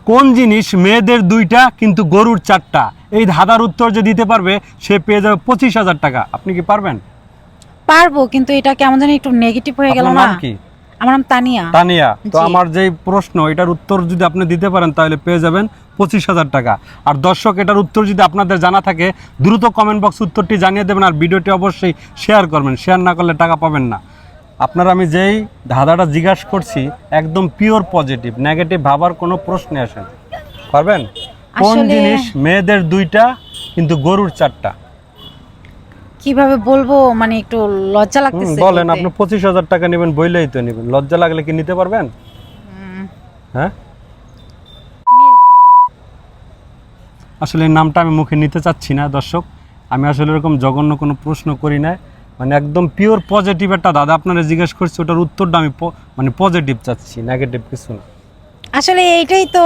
কোন জিনিস মেয়েদের 2টা কিন্তু গরুর 4টা? এই ধাঁধার উত্তর যে দিতে পারবে সে পেয়ে যাবে 25,000 টাকা। আপনি কি পারবেন? পারবো, কিন্তু এটা কেমন জানি একটু নেগেটিভ হয়ে গেল আপনার না। নাম কি? আমার নাম তানিয়া। তানিয়া। তো জি। আমার যেই প্রশ্ন এটার উত্তর যদি আপনি দিতে পারেন তাহলে পেয়ে যাবেন 25,000 টাকা। আর দর্শক, এটার উত্তর যদি আপনাদের জানা থাকে দ্রুত কমেন্ট বক্স উত্তরটি জানিয়ে দেবেন, আর ভিডিওটি অবশ্যই শেয়ার করবেন। শেয়ার না করলে টাকা পাবেন না। আপনারা আমি যেই ধাঁধাটা জিজ্ঞাসা করছি একদম পিওর পজিটিভ, নেগেটিভ ভাবার কোনো প্রশ্ন আসে না। পারবেন? কোন আসলে- জিনিস মেয়েদের 2টা কিন্তু গরুর 4টা? কিভাবে বলবো, মানে একটু লজ্জা লাগতেছে বলেন। বলতে। আপনি 25,000 টাকা নেবেন, বইলেই তো নেবেন। লজ্জা লাগলে কি নিতে পারবেন? উম, হ্যাঁ, milk। আসলে এই নামটা আমি মুখে নিতে চাচ্ছি না দর্শক। আমি আসলে এরকম জঘন্য কোনো প্রশ্ন করি না, মানে একদম পিওর পজিটিভ একটা দাদা আপনারা জিজ্ঞেস করছি, ওটার উত্তরটা আমি মানে পজিটিভ চাচ্ছি, নেগেটিভ কিছু না। আসলে এইটাই তো